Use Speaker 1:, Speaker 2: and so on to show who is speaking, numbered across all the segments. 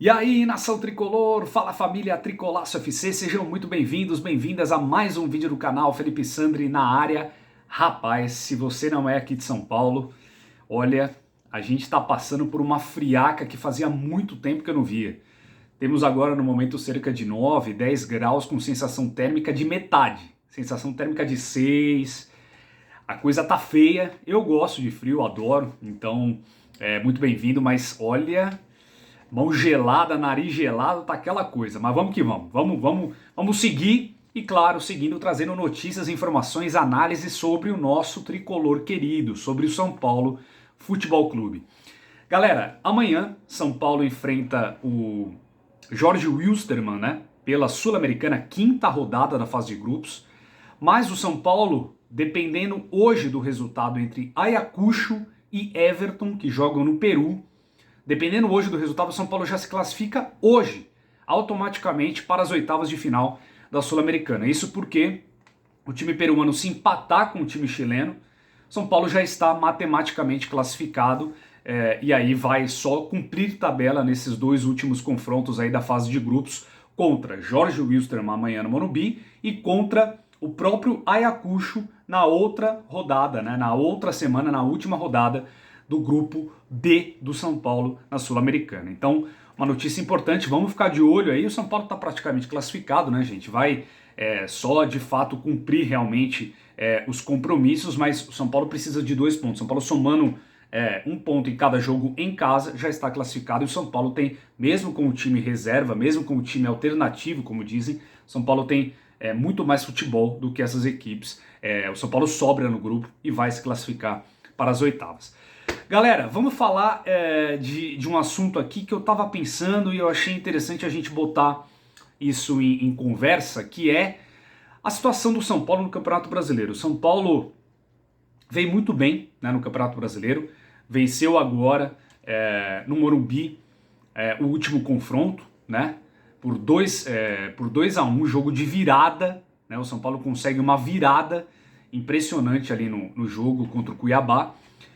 Speaker 1: E aí, nação tricolor, fala família Tricolaço FC, sejam muito bem-vindos, bem-vindas a mais um vídeo do canal. Felipe Sandri na área. Rapaz, se você não é aqui de São Paulo, olha, a gente tá passando por uma friaca que fazia muito tempo que eu não via. Temos agora no momento cerca de 9, 10 graus com sensação térmica de metade, sensação térmica de 6. A coisa tá feia, eu gosto de frio, adoro, então é muito bem-vindo, mas olha... Mão gelada, nariz gelado, tá aquela coisa. Mas vamos que vamos. Vamos seguir e, claro, seguindo, trazendo notícias, informações, análises sobre o nosso tricolor querido, sobre o São Paulo Futebol Clube. Galera, amanhã São Paulo enfrenta o Jorge Wilstermann, né? Pela Sul-Americana, quinta rodada da fase de grupos. Mas o São Paulo, dependendo hoje do resultado entre Ayacucho e Everton, que jogam no Peru, dependendo hoje do resultado, o São Paulo já se classifica hoje, automaticamente para as oitavas de final da Sul-Americana. Isso porque o time peruano se empatar com o time chileno, São Paulo já está matematicamente classificado e aí vai só cumprir tabela nesses dois últimos confrontos aí da fase de grupos contra Jorge Wilstermann amanhã no Morumbi e contra o próprio Ayacucho na outra rodada, né, na outra semana, na última rodada do grupo D do São Paulo na Sul-Americana. Então, uma notícia importante, vamos ficar de olho aí. O São Paulo está praticamente classificado, né, gente? Vai só de fato cumprir realmente os compromissos, mas o São Paulo precisa de 2 pontos. São Paulo somando 1 ponto em cada jogo em casa já está classificado. E o São Paulo tem, mesmo com o time reserva, mesmo com o time alternativo, como dizem, São Paulo tem muito mais futebol do que essas equipes. O São Paulo sobra no grupo e vai se classificar para as oitavas. Galera, vamos falar de um assunto aqui que eu estava pensando e eu achei interessante a gente botar isso em conversa, que é a situação do São Paulo no Campeonato Brasileiro. O São Paulo veio muito bem, né, no Campeonato Brasileiro, venceu agora no Morumbi o último confronto, né, por 2-1, jogo de virada, né, o São Paulo consegue uma virada impressionante ali no jogo contra o Cuiabá,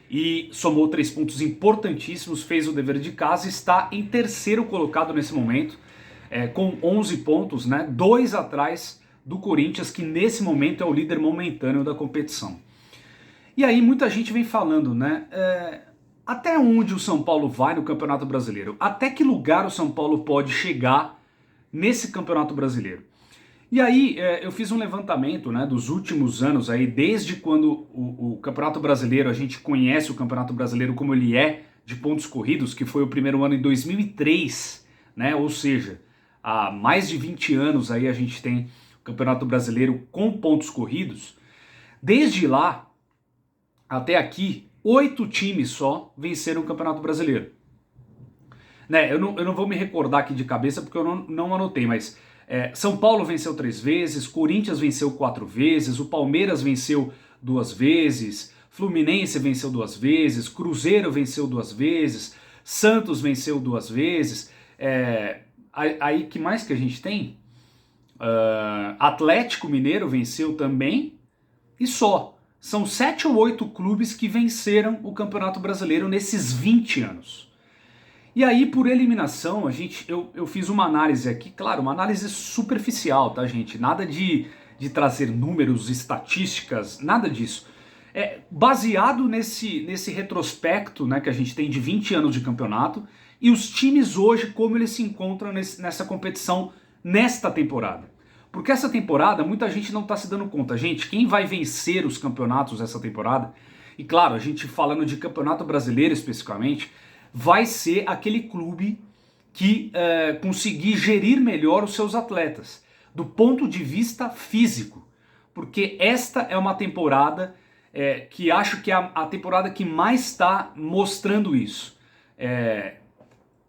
Speaker 1: e somou 3 pontos importantíssimos, fez o dever de casa, está em terceiro colocado nesse momento, com 11 pontos, né, 2 atrás do Corinthians, que nesse momento é o líder momentâneo da competição. E aí muita gente vem falando, né, até onde o São Paulo vai no Campeonato Brasileiro? Até que lugar o São Paulo pode chegar nesse Campeonato Brasileiro? E aí eu fiz um levantamento, né, dos últimos anos, aí, desde quando o Campeonato Brasileiro, a gente conhece o Campeonato Brasileiro como ele é, de pontos corridos, que foi o primeiro ano em 2003, né, ou seja, há mais de 20 anos aí a gente tem o Campeonato Brasileiro com pontos corridos. Desde lá até aqui, 8 times só venceram o Campeonato Brasileiro. Né, eu não vou me recordar aqui de cabeça porque eu não anotei, mas... São Paulo venceu 3 vezes, Corinthians venceu 4 vezes, o Palmeiras venceu 2 vezes, Fluminense venceu 2 vezes, Cruzeiro venceu 2 vezes, Santos venceu 2 vezes, aí que mais que a gente tem? Atlético Mineiro venceu também, e só. São 7 ou 8 clubes que venceram o Campeonato Brasileiro nesses 20 anos. E aí, por eliminação, eu fiz uma análise aqui, claro, uma análise superficial, tá, gente? Nada de trazer números, estatísticas, nada disso. Baseado nesse retrospecto, né, que a gente tem de 20 anos de campeonato, e os times hoje, como eles se encontram nessa competição, nesta temporada. Porque essa temporada, muita gente não está se dando conta. Gente, quem vai vencer os campeonatos dessa temporada, e claro, a gente falando de Campeonato Brasileiro especificamente, vai ser aquele clube que conseguir gerir melhor os seus atletas, do ponto de vista físico. Porque esta é uma temporada que acho que é a temporada que mais está mostrando isso.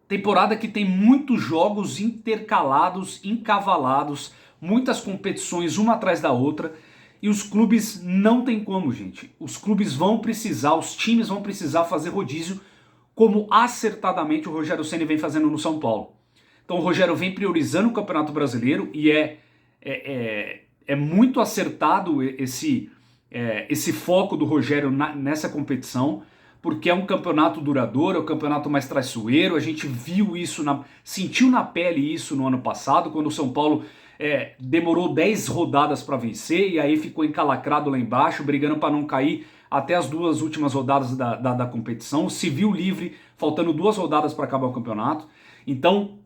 Speaker 1: Temporada que tem muitos jogos intercalados, encavalados, muitas competições uma atrás da outra, e os clubes não tem como, gente. Os clubes vão precisar, os times vão precisar fazer rodízio, como acertadamente o Rogério Ceni vem fazendo no São Paulo. Então o Rogério vem priorizando o Campeonato Brasileiro e é muito acertado esse foco do Rogério nessa competição, porque é um campeonato duradouro, é um campeonato mais traiçoeiro. A gente viu isso, sentiu na pele isso no ano passado, quando o São Paulo demorou 10 rodadas para vencer e aí ficou encalacrado lá embaixo, brigando para não cair até as 2 últimas rodadas da competição. Se viu livre, faltando 2 rodadas para acabar o campeonato. Então,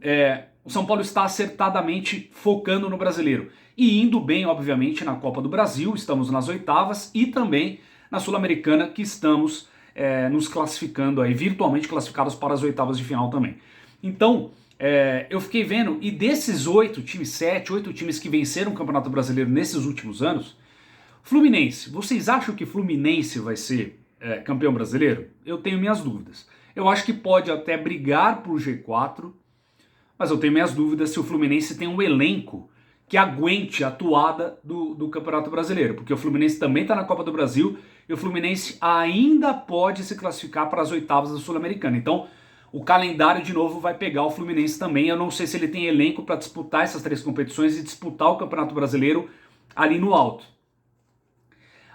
Speaker 1: o São Paulo está acertadamente focando no brasileiro e indo bem, obviamente, na Copa do Brasil. Estamos nas oitavas e também na Sul-Americana, que estamos nos classificando aí, virtualmente classificados para as oitavas de final também. Então, eu fiquei vendo, e desses 8 times, 7, 8 times que venceram o Campeonato Brasileiro nesses últimos anos, Fluminense, vocês acham que Fluminense vai ser campeão brasileiro? Eu tenho minhas dúvidas. Eu acho que pode até brigar por G4, mas eu tenho minhas dúvidas se o Fluminense tem um elenco que aguente a atuada do Campeonato Brasileiro, porque o Fluminense também está na Copa do Brasil e o Fluminense ainda pode se classificar para as oitavas da Sul-Americana. Então, o calendário de novo vai pegar o Fluminense também. Eu não sei se ele tem elenco para disputar essas 3 competições e disputar o Campeonato Brasileiro ali no alto.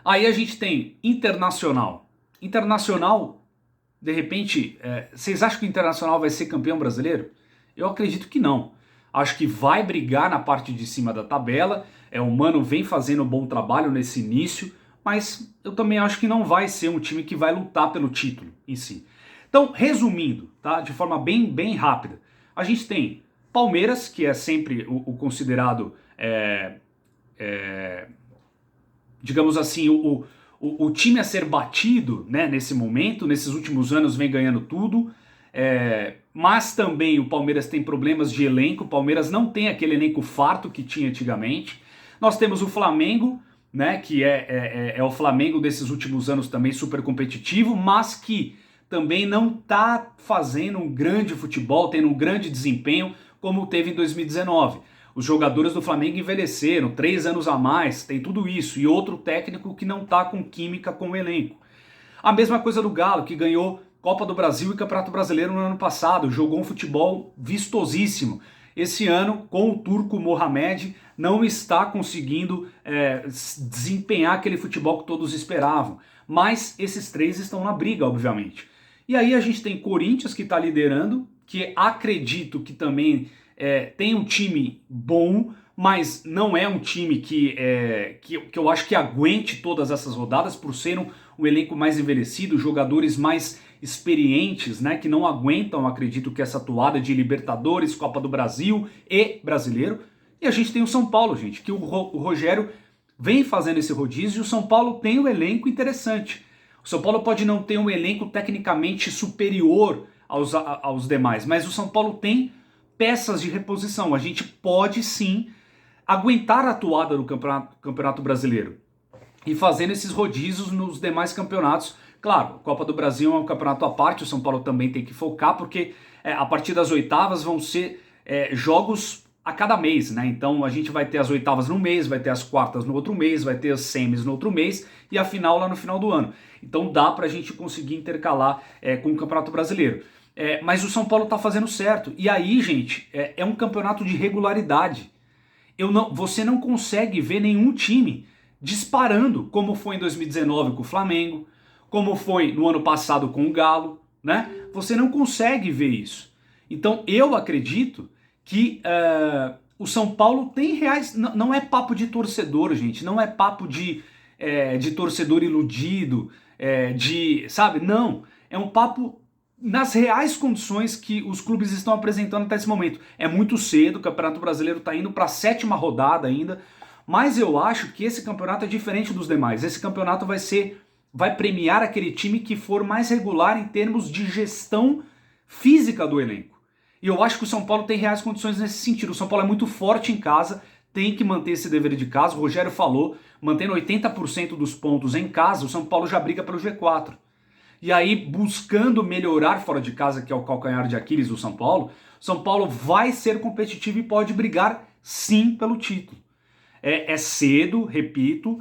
Speaker 1: Aí a gente tem Internacional. Internacional, de repente, vocês acham que o Internacional vai ser campeão brasileiro? Eu acredito que não. Acho que vai brigar na parte de cima da tabela. O Mano vem fazendo um bom trabalho nesse início, mas eu também acho que não vai ser um time que vai lutar pelo título em si. Então, resumindo, tá, de forma bem rápida, a gente tem Palmeiras, que é sempre o considerado, digamos assim, o time a ser batido, né, nesse momento. Nesses últimos anos vem ganhando tudo. Mas também o Palmeiras tem problemas de elenco. O Palmeiras não tem aquele elenco farto que tinha antigamente. Nós temos o Flamengo, né, que é o Flamengo desses últimos anos também super competitivo, mas que também não está fazendo um grande futebol, tendo um grande desempenho como teve em 2019. Os jogadores do Flamengo envelheceram, 3 anos a mais, tem tudo isso. E outro técnico que não está com química com o elenco. A mesma coisa do Galo, que ganhou Copa do Brasil e Campeonato Brasileiro no ano passado, jogou um futebol vistosíssimo. Esse ano, com o turco Mohamed, não está conseguindo desempenhar aquele futebol que todos esperavam. Mas esses 3 estão na briga, obviamente. E aí a gente tem Corinthians, que está liderando, que acredito que também tem um time bom, mas não é um time que eu acho que aguente todas essas rodadas, por ser um elenco mais envelhecido, jogadores mais experientes, né, que não aguentam, acredito, que essa toada de Libertadores, Copa do Brasil e Brasileiro. E a gente tem o São Paulo, gente, que o Rogério vem fazendo esse rodízio e o São Paulo tem um elenco interessante. O São Paulo pode não ter um elenco tecnicamente superior aos demais, mas o São Paulo tem peças de reposição. A gente pode sim aguentar a atuada do Campeonato Brasileiro e fazendo esses rodízios nos demais campeonatos. Claro, a Copa do Brasil é um campeonato à parte, o São Paulo também tem que focar, porque a partir das oitavas vão ser jogos a cada mês, né? Então a gente vai ter as oitavas num mês, vai ter as quartas no outro mês, vai ter as semis no outro mês e a final lá no final do ano. Então dá pra gente conseguir intercalar com o Campeonato Brasileiro. Mas o São Paulo tá fazendo certo. E aí, gente, é um campeonato de regularidade. Você não consegue ver nenhum time disparando, como foi em 2019 com o Flamengo, como foi no ano passado com o Galo, né? Você não consegue ver isso. Então eu acredito que o São Paulo tem reais... Não é papo de torcedor, gente. Não é papo de torcedor iludido, sabe? Não. É um papo nas reais condições que os clubes estão apresentando até esse momento. É muito cedo, o Campeonato Brasileiro está indo para a 7ª rodada ainda, mas eu acho que esse campeonato é diferente dos demais. Esse campeonato vai premiar aquele time que for mais regular em termos de gestão física do elenco. E eu acho que o São Paulo tem reais condições nesse sentido. O São Paulo é muito forte em casa, tem que manter esse dever de casa. O Rogério falou, mantendo 80% dos pontos em casa, o São Paulo já briga pelo G4. E aí, buscando melhorar fora de casa, que é o calcanhar de Aquiles do São Paulo vai ser competitivo e pode brigar sim pelo título. É cedo, repito,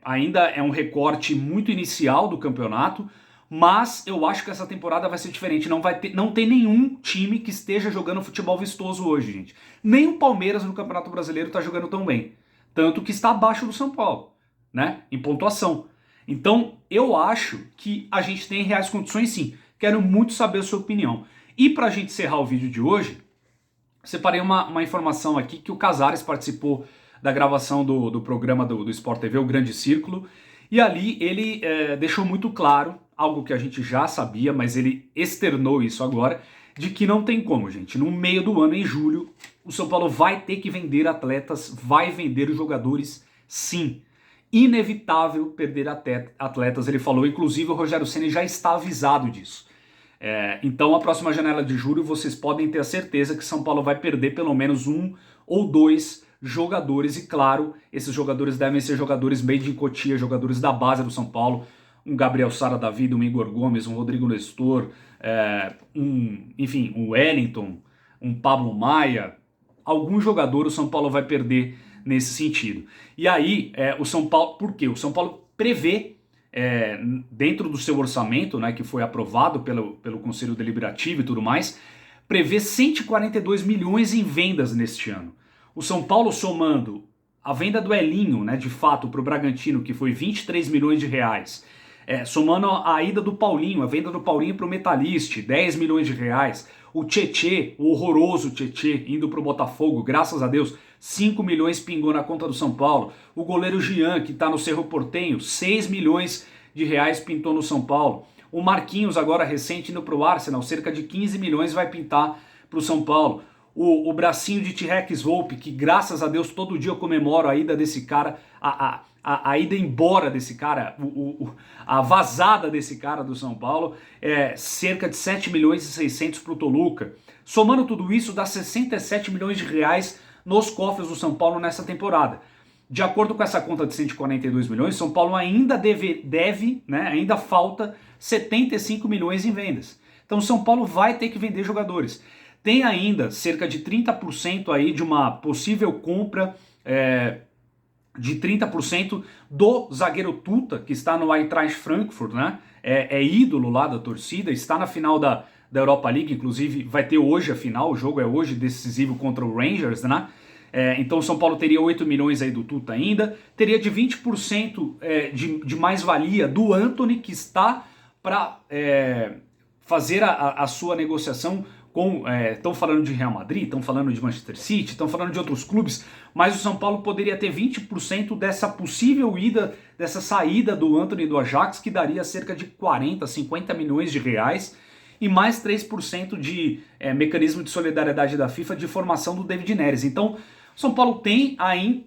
Speaker 1: ainda é um recorte muito inicial do campeonato, mas eu acho que essa temporada vai ser diferente. Não tem nenhum time que esteja jogando futebol vistoso hoje, gente. Nem o Palmeiras no Campeonato Brasileiro está jogando tão bem. Tanto que está abaixo do São Paulo, né, em pontuação. Então, eu acho que a gente tem reais condições sim. Quero muito saber a sua opinião. E para a gente encerrar o vídeo de hoje, separei uma informação aqui que o Casares participou da gravação do programa do Sport TV, o Grande Círculo, e ali ele deixou muito claro, algo que a gente já sabia, mas ele externou isso agora, de que não tem como, gente. No meio do ano, em julho, o São Paulo vai ter que vender atletas, vai vender jogadores, sim. Inevitável perder atletas, ele falou. Inclusive o Rogério Ceni já está avisado disso. Então a próxima janela de julho vocês podem ter a certeza que São Paulo vai perder pelo menos 1 ou 2 jogadores. E claro, esses jogadores devem ser jogadores made in Cotia, jogadores da base do São Paulo. Um Gabriel Sara da vida, um Igor Gomes, um Rodrigo Nestor, enfim, um Wellington, um Pablo Maia. Algum jogador o São Paulo vai perder nesse sentido. E aí, o São Paulo, por quê? O São Paulo prevê, dentro do seu orçamento, né, que foi aprovado pelo Conselho Deliberativo e tudo mais, prevê 142 milhões em vendas neste ano. O São Paulo somando a venda do Elinho, né, de fato, para o Bragantino, que foi 23 milhões de reais, somando a ida do Paulinho, a venda do Paulinho para o Metalist, 10 milhões de reais, o Tietê, o horroroso Tietê, indo para o Botafogo, graças a Deus, 5 milhões pingou na conta do São Paulo, o goleiro Jean, que está no Cerro Porteño, 6 milhões de reais pintou no São Paulo, o Marquinhos, agora recente, indo para o Arsenal, cerca de 15 milhões vai pintar para o São Paulo, o bracinho de T-Rex Volpe, que graças a Deus todo dia eu comemoro a ida desse cara, a ida embora desse cara, a vazada desse cara do São Paulo, cerca de 7 milhões e 600 para o Toluca. Somando tudo isso, dá 67 milhões de reais nos cofres do São Paulo nessa temporada. De acordo com essa conta de 142 milhões, São Paulo ainda deve, né, ainda falta 75 milhões em vendas. Então São Paulo vai ter que vender jogadores. Tem ainda cerca de 30% aí de uma possível compra de 30% do zagueiro Tuta, que está no Eintracht Frankfurt, né? É ídolo lá da torcida, está na final da Europa League, inclusive vai ter hoje a final, o jogo é hoje decisivo contra o Rangers, né? Então o São Paulo teria 8 milhões aí do Tuta ainda, teria de 20% de mais-valia do Antony, que está para fazer a sua negociação com, estão falando de Real Madrid, estão falando de Manchester City, estão falando de outros clubes, mas o São Paulo poderia ter 20% dessa possível ida, dessa saída do Antony do Ajax, que daria cerca de 40, 50 milhões de reais, e mais 3% de mecanismo de solidariedade da FIFA de formação do David Neres. Então, o São Paulo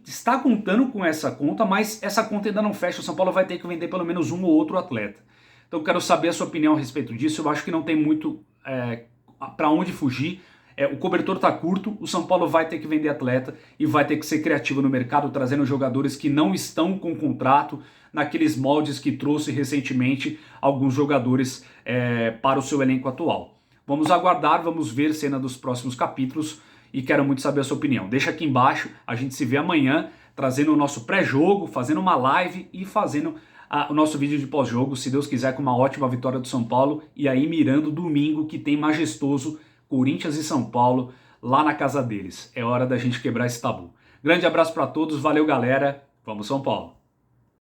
Speaker 1: está contando com essa conta, mas essa conta ainda não fecha. O São Paulo vai ter que vender pelo menos um ou outro atleta. Então, eu quero saber a sua opinião a respeito disso. Eu acho que não tem muito para onde fugir. O cobertor está curto, o São Paulo vai ter que vender atleta e vai ter que ser criativo no mercado, trazendo jogadores que não estão com contrato, naqueles moldes que trouxe recentemente alguns jogadores para o seu elenco atual. Vamos aguardar, vamos ver cena dos próximos capítulos e quero muito saber a sua opinião. Deixa aqui embaixo, a gente se vê amanhã trazendo o nosso pré-jogo, fazendo uma live e fazendo o nosso vídeo de pós-jogo, se Deus quiser, com uma ótima vitória do São Paulo e aí mirando domingo, que tem majestoso Corinthians e São Paulo lá na casa deles. É hora da gente quebrar esse tabu. Grande abraço para todos, valeu galera, vamos São Paulo!